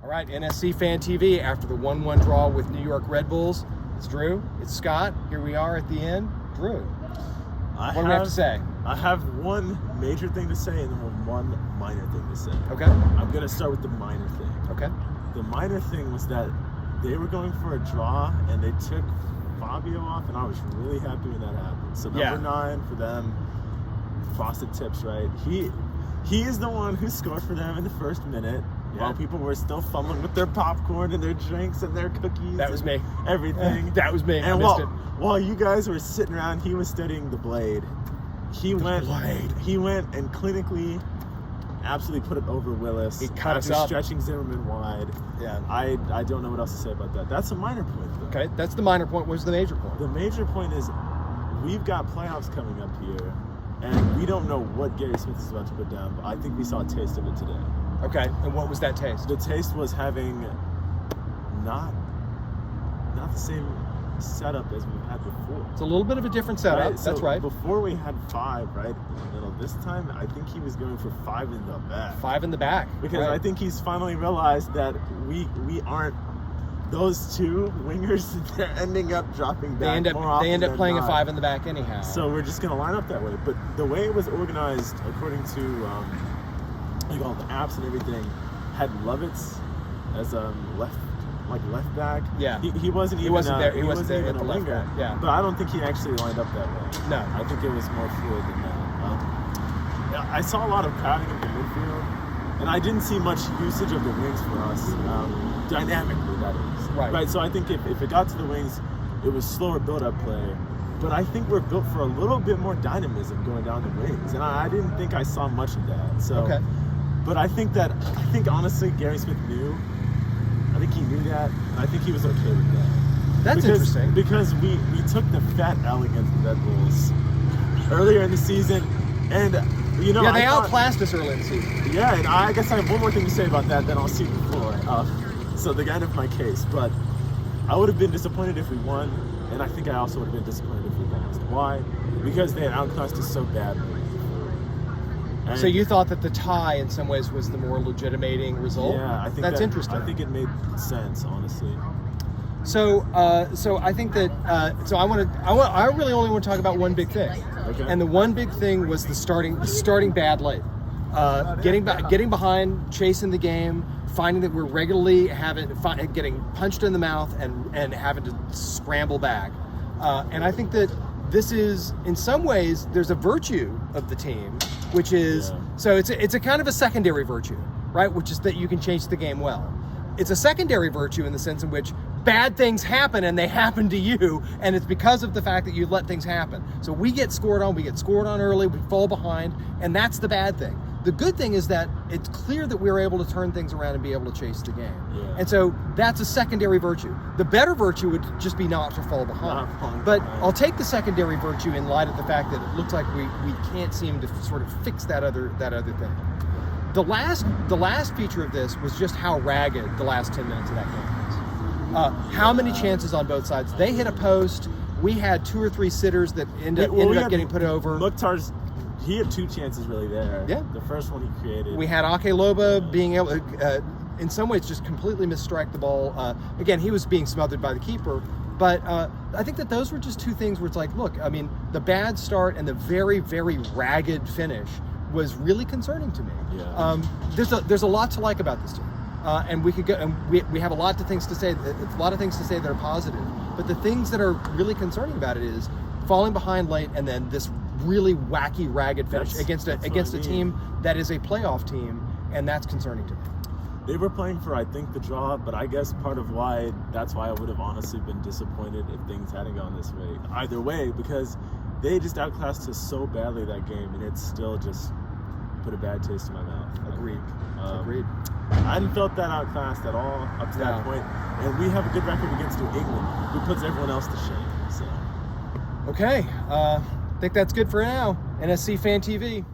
All right, NSC Fan TV after the 1-1 draw with New York Red Bulls. It's Drew, it's Scott. Here we are at the end. Drew, what do we have to say? I have one major thing to say and then one minor thing to say. Okay. I'm going to start with the minor thing. Okay. The minor thing was that they were going for a draw and they took Fabio off, and I was really happy when that happened. So number 9 for them, Frosted Tips, right? He is the one who scored for them in the first minute. While people were still fumbling with their popcorn and their drinks and their cookies. That was me. Everything. That was me. And while you guys were sitting around, he was studying the blade. He went and clinically absolutely put it over Willis. He cut us after up. Stretching Zimmerman wide. Yeah. I don't know what else to say about that. That's a minor point, though. Okay, that's the minor point. What's the major point? The major point is we've got playoffs coming up here, and we don't know what Gary Smith is about to put down, but I think we saw a taste of it today. Okay, and what was that taste? The taste was having not the same setup as we've had before. It's a little bit of a different setup. Right? So that's right. Before we had 5 right in the middle. This time, I think he was going for 5 in the back. 5 in the back. Because right. I think he's finally realized that we aren't those 2 wingers. They're ending up dropping back. They end up playing a 5 in the back anyhow. So we're just going to line up that way. But the way it was organized, according to all the apps and everything, had Lovitz as left back. Yeah. He wasn't even there. He wasn't there even at a the left winger. back. Yeah. But I don't think he actually lined up that way. No. I think it was more fluid than that. I saw a lot of crowding of the midfield, and I didn't see much usage of the wings for us, dynamically, that is. Right. So I think if it got to the wings, it was slower build-up play. But I think we're built for a little bit more dynamism going down the wings, and I didn't think I saw much of that. So. Okay. But I think honestly Gary Smith knew. I think he knew that, and I think he was okay with that. That's interesting. Because we took the fat L against the Red Bulls earlier in the season, and yeah, they outclassed us early in the season. Yeah, and I guess I have one more thing to say about that, then I'll see the floor. So the end of my case, but I would have been disappointed if we won, and I think I also would have been disappointed if we lost. Why? Because they had outclassed us so badly. And so you thought that the tie, in some ways, was the more legitimating result? Yeah, I think that's interesting. I think it made sense, honestly. So I think that I really only want to talk about one big thing, and the one big thing was the starting bad late, getting behind, chasing the game, finding that we're regularly getting punched in the mouth and having to scramble back, and I think that this is, in some ways, there's a virtue of the team, which is so it's a kind of a secondary virtue, right? Which is that you can chase the game well. It's a secondary virtue in the sense in which bad things happen, and they happen to you, and it's because of the fact that you let things happen. So we get scored on early, we fall behind, and that's the bad thing. The good thing is that it's clear that we're able to turn things around and be able to chase the game. Yeah. And so that's a secondary virtue. The better virtue would just be not to fall behind. But I'll take the secondary virtue in light of the fact that it looks like we can't seem to sort of fix that other thing. The last feature of this was just how ragged the last 10 minutes of that game was. How many chances on both sides? They hit a post. We had 2 or 3 sitters that ended up getting put over. He had 2 chances really there. Yeah. The first one he created. We had Ake Loba being able to, in some ways, just completely misstrike the ball. Again, he was being smothered by the keeper. But I think that those were just 2 things where it's like, look, I mean, the bad start and the very, very ragged finish was really concerning to me. Yeah. There's a lot to like about this team. And we could go, and we have a lot of things to say that are positive. But the things that are really concerning about it is falling behind late and then this really wacky, ragged finish against a team that is a playoff team, and that's concerning to me. They were playing for, I think, the draw, but I guess part of that's why I would have honestly been disappointed if things hadn't gone this way. Either way, because they just outclassed us so badly that game, and it still just put a bad taste in my mouth. Agreed. Agreed. I hadn't felt that outclassed at all up to that point, and we have a good record against New England, who puts everyone else to shame. So. Okay, I think that's good for now. NSC Fan TV.